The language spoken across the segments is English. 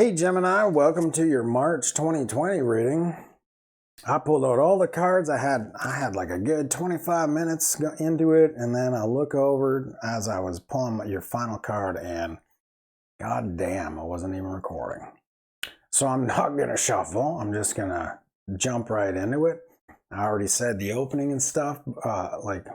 Hey Gemini, welcome to your March 2020 reading. I pulled out all the cards. I had like a good 25 minutes into it, and then I look over as I was pulling your final card, and god damn, I wasn't even recording. So I'm not gonna shuffle. I'm just gonna jump right into it. I already said the opening and stuff, like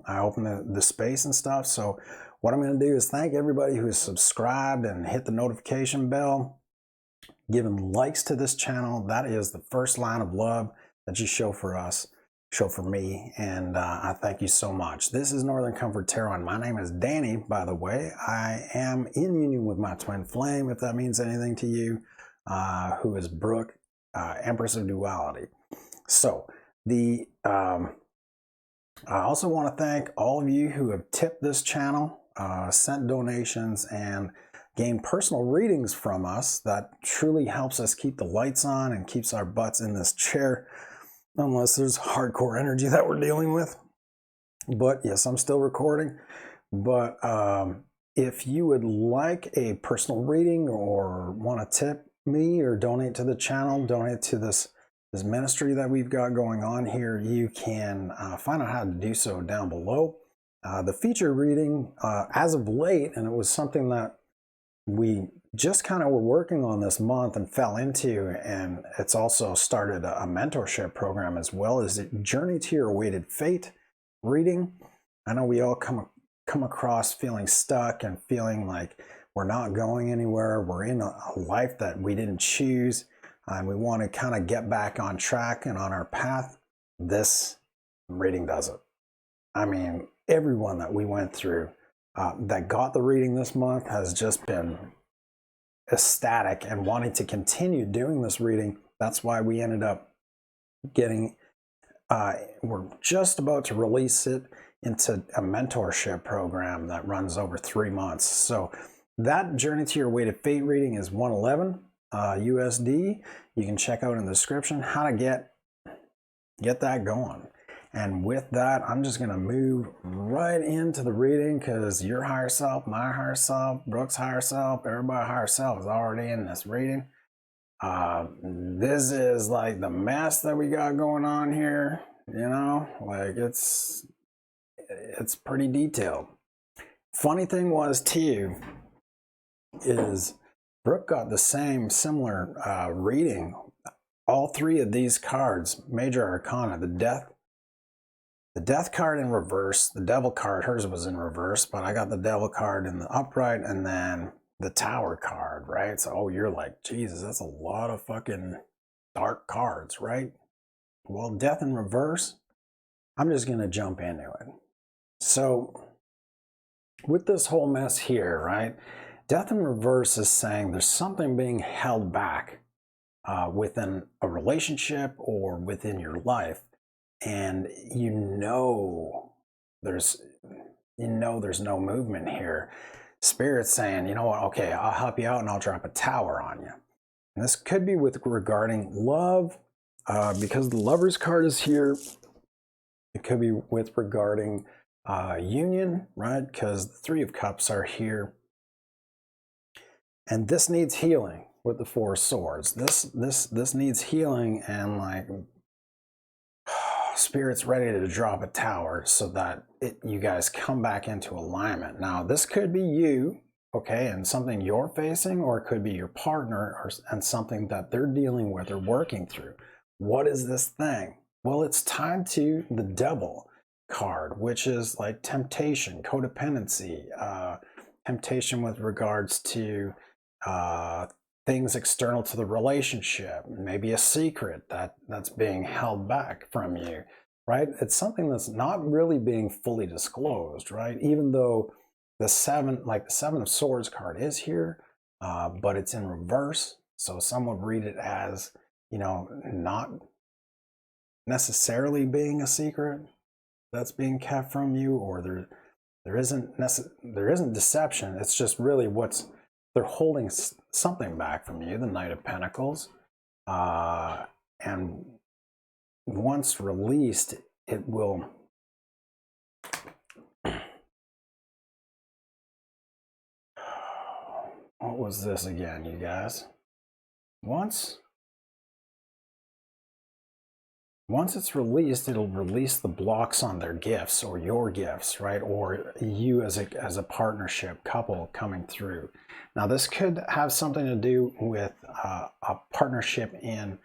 I opened the space and stuff. So what I'm gonna do is thank everybody who's subscribed and hit the notification bell, giving likes to this channel. That is the first line of love that you show for us, show for me, and I thank you so much. This is Northern Comfort Tarot, and my name is Danny, by the way. I am in union with my twin flame, if that means anything to you, who is Brooke, Empress of Duality. So I also want to thank all of you who have tipped this channel, sent donations, and gained personal readings from us. That truly helps us keep the lights on and keeps our butts in this chair, unless there's hardcore energy that we're dealing with. But yes, I'm still recording. But if you would like a personal reading or want to tip me or donate to the channel, donate to this ministry that we've got going on here, you can find out how to do so down below. The feature reading, as of late, and it was something that we just kind of were working on this month and fell into, and it's also started a mentorship program as well, as a Journey to Your Awaited Fate reading. I know we all come across feeling stuck and feeling like we're not going anywhere. We're in a life that we didn't choose, and we want to kind of get back on track and on our path. This reading does it. I mean, everyone that we went through that got the reading this month has just been ecstatic and wanting to continue doing this reading. That's why we ended up getting, we're just about to release it into a mentorship program that runs over 3 months. So that Journey to Your Awaited Fate reading is $111 USD. You can check out in the description how to get that going. And with that, I'm just going to move right into the reading, because your higher self, my higher self, Brooke's higher self, everybody's higher self is already in this reading. This is like the mess that we got going on here, you know, like it's pretty detailed. Funny thing was too, is Brooke got the similar reading. All three of these cards, major arcana, the death card in reverse, the devil card, hers was in reverse, but I got the devil card in the upright, and then the tower card, right? So, you're like, Jesus, that's a lot of fucking dark cards, right? Well, death in reverse, I'm just going to jump into it. So, with this whole mess here, right? Death in reverse is saying there's something being held back within a relationship or within your life. And there's no movement here. Spirit's saying, you know what, okay, I'll help you out and I'll drop a tower on you. And this could be regarding love, because the Lover's card is here. It could be regarding union, right? Because the Three of Cups are here. And this needs healing with the Four of Swords. This needs healing, and like, Spirit's ready to drop a tower so that you guys come back into alignment. Now, this could be you, okay, and something you're facing, or it could be your partner and something that they're dealing with or working through. What is this thing? Well, it's tied to the Devil card, which is like temptation, codependency, temptation with regards to things external to the relationship, maybe a secret that's being held back from you, right? It's something that's not really being fully disclosed, right? Even though the Seven of Swords card is here, but it's in reverse. So some would read it as, you know, not necessarily being a secret that's being kept from you, or there isn't deception. It's just really they're holding something back from you, the Knight of Pentacles, and once released, it will. What was this again, you guys? once it's released, it'll release the blocks on their gifts or your gifts, right? Or you as a partnership couple coming through. Now, this could have something to do with a partnership in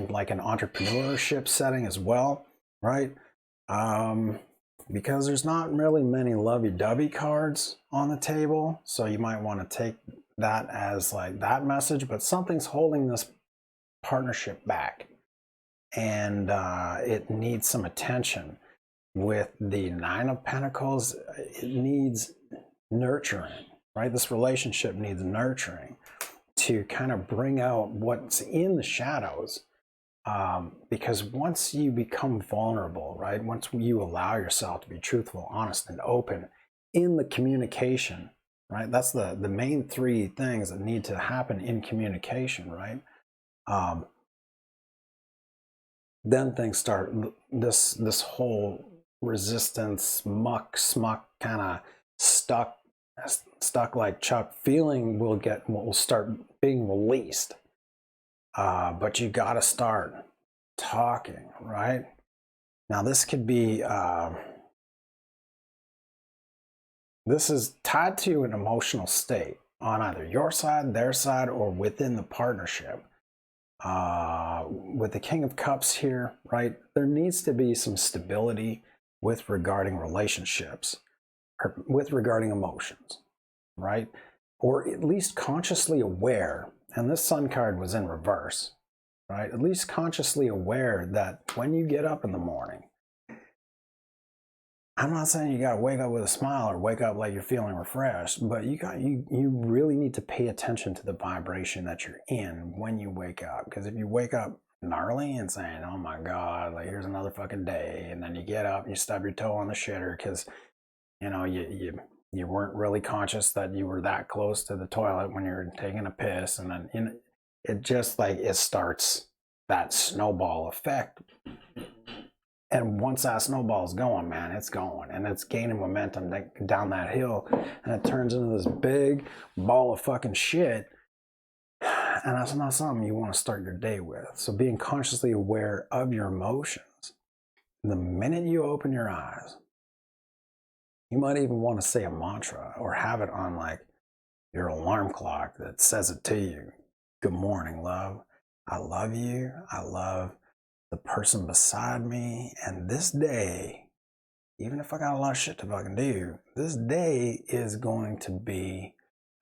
like an entrepreneurship setting as well, right? Because there's not really many lovey-dovey cards on the table, so you might want to take that as like that message, but something's holding this partnership back, and it needs some attention. With the Nine of Pentacles, it needs nurturing, right? This relationship needs nurturing to kind of bring out what's in the shadows. Because once you become vulnerable, right? Once you allow yourself to be truthful, honest, and open in the communication, right? That's the main three things that need to happen in communication, right? Then things start, this whole resistance, muck, smuck, kind of stuck like Chuck feeling will start being released. But you got to start talking, right? Now, this could be, this is tied to an emotional state on either your side, their side, or within the partnership. With the King of Cups here, right, there needs to be some stability with regarding relationships, or with regarding emotions, right? Or at least consciously aware, and this Sun card was in reverse, right? At least consciously aware that when you get up in the morning, I'm not saying you got to wake up with a smile or wake up like you're feeling refreshed, but you really need to pay attention to the vibration that you're in when you wake up. Because if you wake up gnarly and saying, "Oh my God, like here's another fucking day," and then you get up and you stub your toe on the shitter because you know you weren't really conscious that you were that close to the toilet when you were taking a piss, and then it just like it starts that snowball effect. And once that snowball's going, man, it's going and it's gaining momentum down that hill, and it turns into this big ball of fucking shit. And that's not something you want to start your day with. So being consciously aware of your emotions, the minute you open your eyes, you might even want to say a mantra or have it on like your alarm clock that says it to you. Good morning, love. I love you. I love the person beside me. And this day, even if I got a lot of shit to fucking do, this day is going to be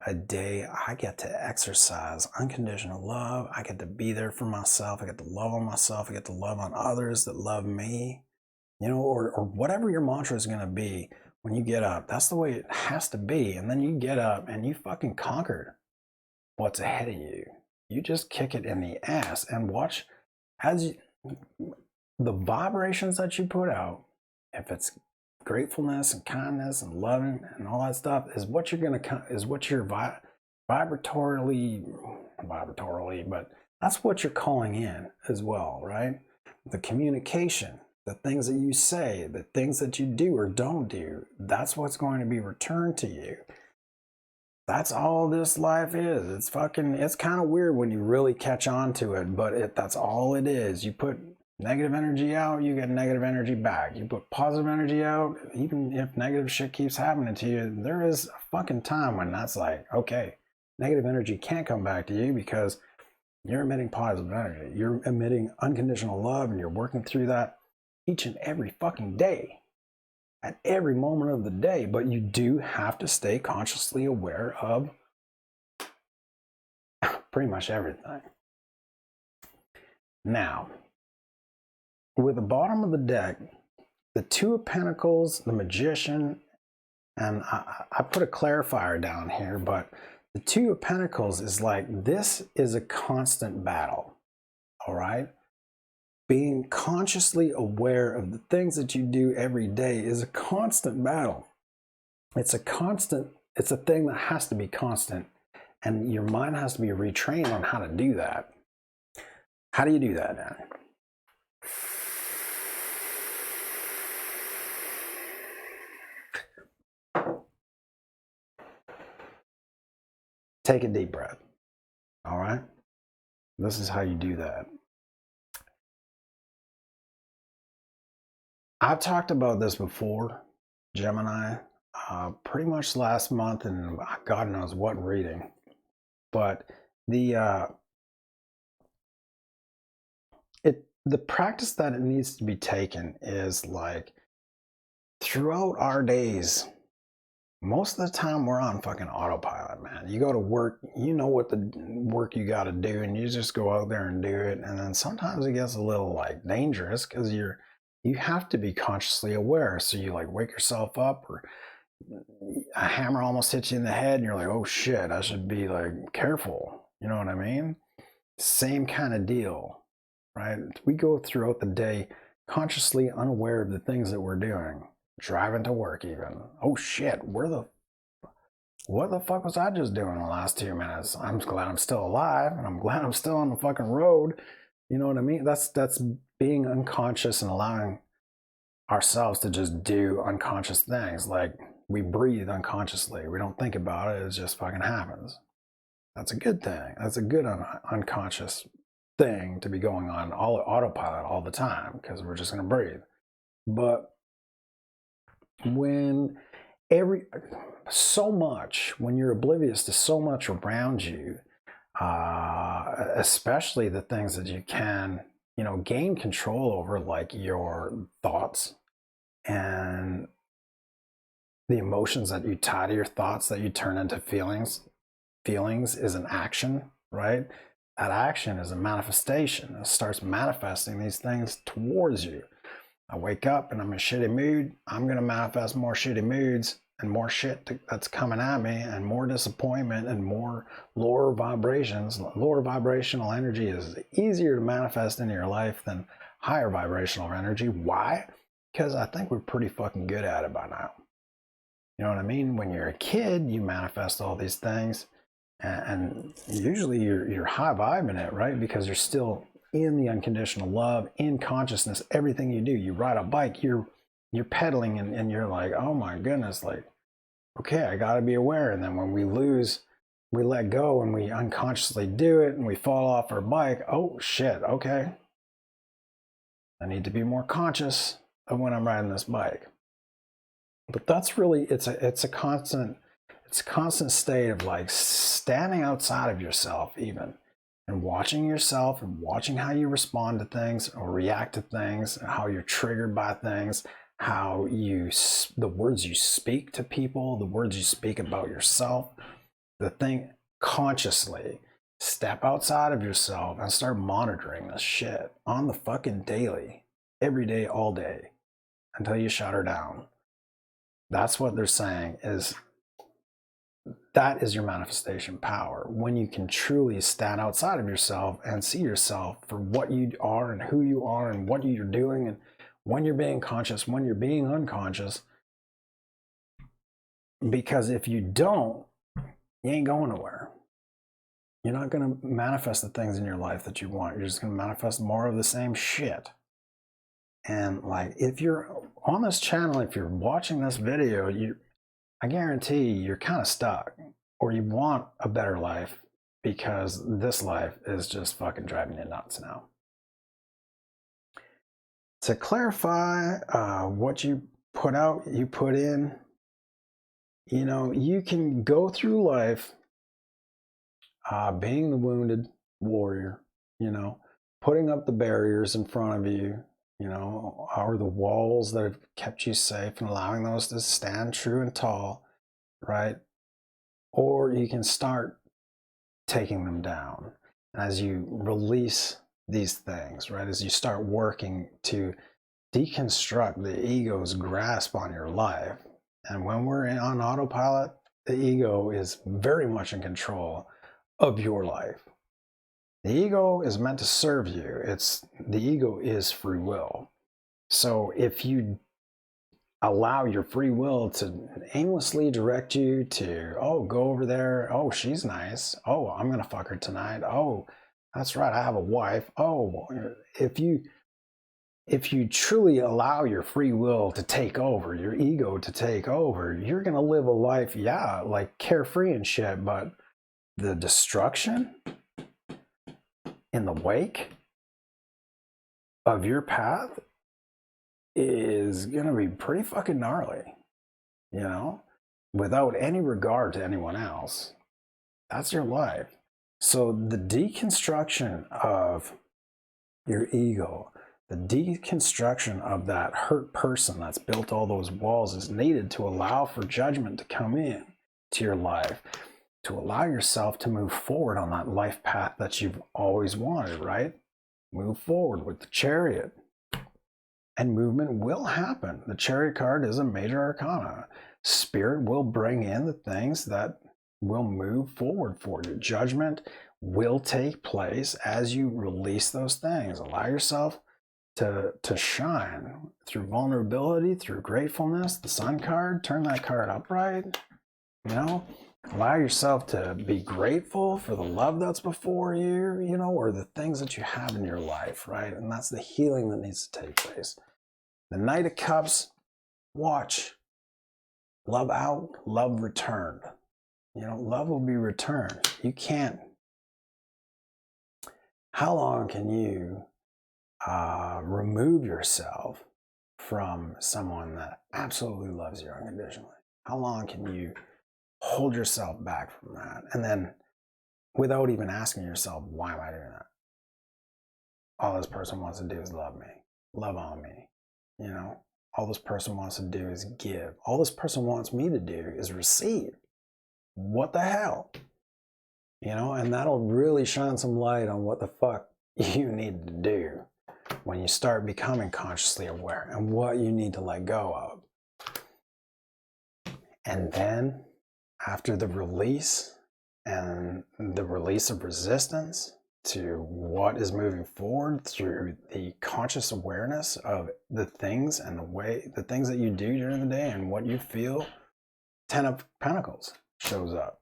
a day I get to exercise unconditional love. I get to be there for myself. I get to love on myself. I get to love on others that love me, you know, or whatever your mantra is going to be when you get up. That's the way it has to be. And then you get up and you fucking conquered what's ahead of you. You just kick it in the ass and watch as you, the vibrations that you put out, if it's gratefulness and kindness and loving and all that stuff, is what you're vibratorily, but that's what you're calling in as well, right? The communication, the things that you say, the things that you do or don't do, that's what's going to be returned to you. That's all this life is. It's kind of weird when you really catch on to it, but that's all it is. You put negative energy out, you get negative energy back. You put positive energy out, even if negative shit keeps happening to you, there is a fucking time when that's like, okay, negative energy can't come back to you because you're emitting positive energy. You're emitting unconditional love, and you're working through that each and every fucking day, at every moment of the day. But you do have to stay consciously aware of pretty much everything. Now, with the bottom of the deck, the Two of Pentacles, the Magician, and I put a clarifier down here, but the Two of Pentacles is like, this is a constant battle, all right? Being consciously aware of the things that you do every day is a constant battle. It's a thing that has to be constant, and your mind has to be retrained on how to do that. How do you do that, Dan? Take a deep breath. All right. This is how you do that. I've talked about this before, Gemini, pretty much last month, and God knows what reading. But the the practice that it needs to be taken is like throughout our days. Most of the time we're on fucking autopilot, man. You go to work, you know what the work you got to do, and you just go out there and do it. And then sometimes it gets a little like dangerous because you have to be consciously aware. So you like wake yourself up, or a hammer almost hits you in the head, and you're like, oh shit, I should be like careful. You know what I mean? Same kind of deal, right? We go throughout the day consciously unaware of the things that we're doing. Driving to work, even. Oh shit, what the fuck was I just doing the last 2 minutes? I'm glad I'm still alive, and I'm glad I'm still on the fucking road. You know what I mean? That's being unconscious and allowing ourselves to just do unconscious things. Like we breathe unconsciously. We don't think about it. It just fucking happens. That's a good thing. That's a good unconscious thing to be going on all autopilot all the time, because we're just going to breathe. But when when you're oblivious to so much around you, especially the things that you can, gain control over, like your thoughts and the emotions that you tie to your thoughts that you turn into feelings. Feelings is an action, right? That action is a manifestation. It starts manifesting these things towards you. I wake up and I'm in a shitty mood. I'm going to manifest more shitty moods and more shit that's coming at me, and more disappointment and more lower vibrations. Lower vibrational energy is easier to manifest into your life than higher vibrational energy. Why? Because I think we're pretty fucking good at it by now. You know what I mean? When you're a kid, you manifest all these things, and usually you're high vibing it, right? Because you're still in the unconditional love, in consciousness. Everything you do, you ride a bike, you're pedaling, and you're like, oh my goodness, like, okay, I got to be aware. And then when we lose, we let go and we unconsciously do it and we fall off our bike. Oh shit, okay, I need to be more conscious of when I'm riding this bike. But that's really, it's a constant state of like standing outside of yourself even, and watching yourself and watching how you respond to things or react to things, how you're triggered by things, the words you speak to people, the words you speak about yourself. The thing, consciously step outside of yourself and start monitoring this shit on the fucking daily, every day, all day, until you shut her down. That's what they're saying, is that is your manifestation power, when you can truly stand outside of yourself and see yourself for what you are and who you are and what you're doing, and when you're being conscious, when you're being unconscious. Because if you don't, you ain't going nowhere. You're not going to manifest the things in your life that you want. You're just going to manifest more of the same shit. And like, if you're on this channel, if you're watching this video, I guarantee you're kind of stuck, or you want a better life, because this life is just fucking driving you nuts now. To clarify, what you put out, you put in. You can go through life being the wounded warrior, putting up the barriers in front of you, or the walls that have kept you safe, and allowing those to stand true and tall, right? Or you can start taking them down. And as you release these things, right, as you start working to deconstruct the ego's grasp on your life. And when we're on autopilot, the ego is very much in control of your life. The ego is meant to serve you. The ego is free will. So if you allow your free will to aimlessly direct you to, oh, go over there, oh, she's nice, oh, I'm gonna fuck her tonight, oh, that's right, I have a wife, oh, if you truly allow your free will to take over, your ego to take over, you're gonna live a life, yeah, like carefree and shit, but the destruction in the wake of your path is going to be pretty fucking gnarly, you know, without any regard to anyone else. That's your life. So the deconstruction of your ego, the deconstruction of that hurt person that's built all those walls is needed to allow for judgment to come in to your life, to allow yourself to move forward on that life path that you've always wanted, right? Move forward with the Chariot. And movement will happen. The Chariot card is a major arcana. Spirit will bring in the things that will move forward for you. Judgment will take place as you release those things. Allow yourself to shine through vulnerability, through gratefulness. The Sun card, turn that card upright. You know, allow yourself to be grateful for the love that's before you, you know, or the things that you have in your life, right? And that's the healing that needs to take place. The Knight of Cups, watch. Love out, love returned. You know, love will be returned. You can't. How long can you remove yourself from someone that absolutely loves you unconditionally? How long can you hold yourself back from that? And then without even asking yourself, why am I doing that? All this person wants to do is love me, love on me. You know, all this person wants to do is give. All this person wants me to do is receive. What the hell? You know, and that'll really shine some light on what the fuck you need to do when you start becoming consciously aware and what you need to let go of. And then after the release and the release of resistance to what is moving forward through the conscious awareness of the things and the things that you do during the day and what you feel, 10 of Pentacles shows up.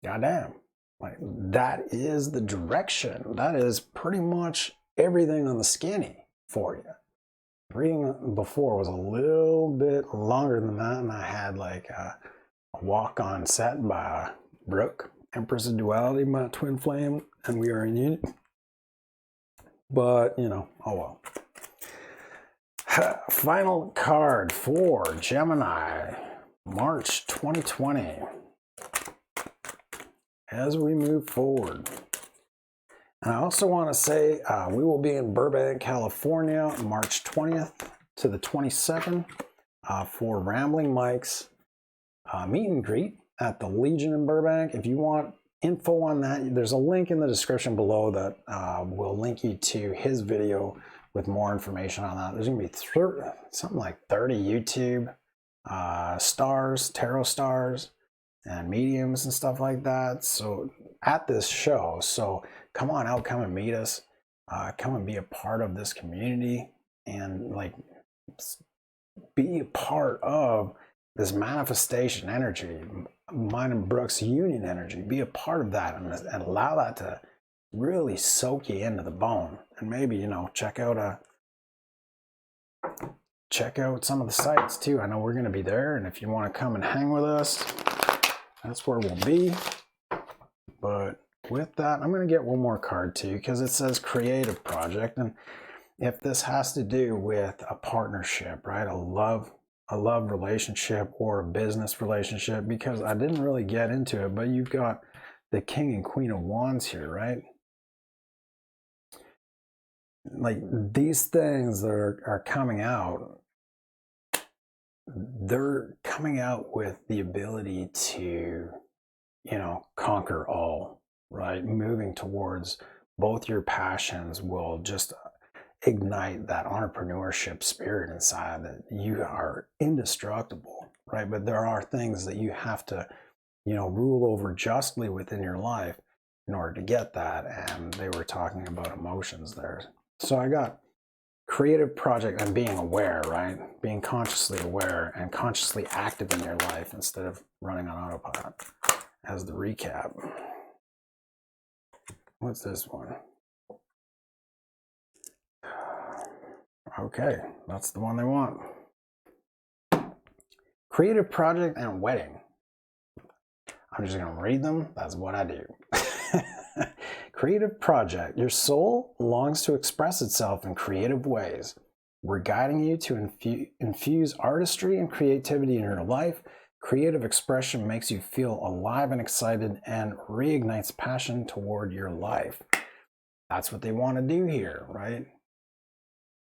Goddamn. Like, that is the direction. That is pretty much everything on the skinny for you. Reading before was a little bit longer than that, and I had like a walk on set by Brooke, Empress of Duality, my twin flame, and we are in unit. But, you know, oh well. Final card for Gemini, March 2020. As we move forward. And I also want to say we will be in Burbank, California, March 20th to the 27th for Ramblin Mike's meet and greet at the Legion in Burbank. If you want info on that, there's a link in the description below that will link you to his video with more information on that. There's going to be something like 30 YouTube stars, tarot stars, and mediums and stuff like that. So at this show, so come on out, come and meet us, come and be a part of this community, and like be a part of this manifestation energy, mine and Brooke's union energy. Be a part of that and allow that to really soak you into the bone. And maybe, you know, check out some of the sites too. I know we're going to be there, and if you want to come and hang with us, that's where we'll be. But with that, I'm going to get one more card too, because it says creative project. And if this has to do with a partnership, right? A love relationship or a business relationship, because I didn't really get into it, but you've got the King and Queen of Wands here, right? Like, these things that are coming out, they're coming out with the ability to, you know, conquer all, right? Moving towards both your passions will just ignite that entrepreneurship spirit inside, that you are indestructible, right? But there are things that you have to, you know, rule over justly within your life in order to get that. And they were talking about emotions there. So I got creative project and being aware, right? Being consciously aware and consciously active in your life instead of running on autopilot as the recap. What's this one? Okay, that's the one they want. Creative project and wedding. I'm just going to read them. That's what I do. Creative project. Your soul longs to express itself in creative ways. We're guiding you to infuse artistry and creativity in your life. Creative expression makes you feel alive and excited and reignites passion toward your life. That's what they want to do here, right?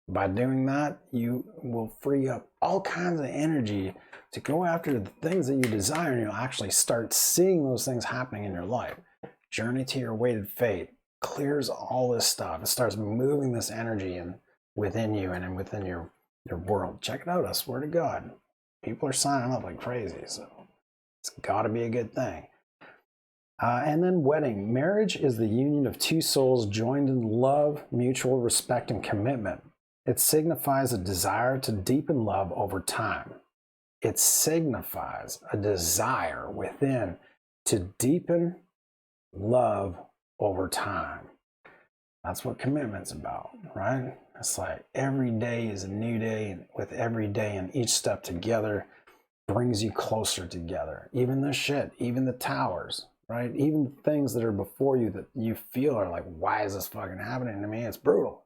By doing that, you will free up all kinds of energy to go after the things that you desire, and you'll actually start seeing those things happening in your life. Journey to your weighted fate clears all this stuff. It starts moving this energy within you and within your world. Check it out, I swear to God. People are signing up like crazy, so it's got to be a good thing. And then wedding. Marriage is the union of two souls joined in love, mutual respect, and commitment. It signifies a desire to deepen love over time. It signifies a desire within to deepen love over time. That's what commitment's about, right? It's like every day is a new day, and with every day and each step together brings you closer together. Even the shit, even the towers, right? Even the things that are before you that you feel are like, why is this fucking happening to me? It's brutal.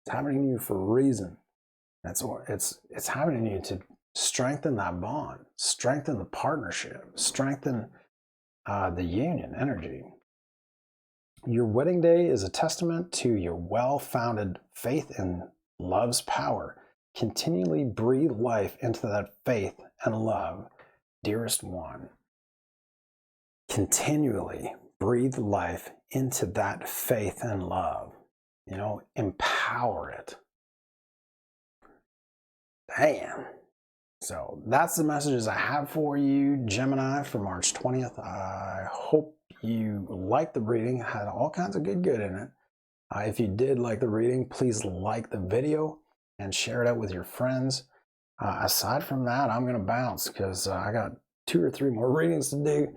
It's happening to you for a reason. It's happening to you to strengthen that bond, strengthen the partnership, strengthen the union energy. Your wedding day is a testament to your well-founded faith in love's power. Continually breathe life into that faith and love, dearest one. Continually breathe life into that faith and love. You know, empower it. Damn. So that's the messages I have for you, Gemini, for March 20th. I hope you liked the reading. It had all kinds of good in it. If you did like the reading, please like the video and share it out with your friends. Aside from that, I'm going to bounce because I got 2 or 3 more readings to do.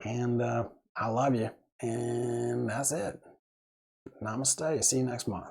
And I love you. And that's it. Namaste. See you next month.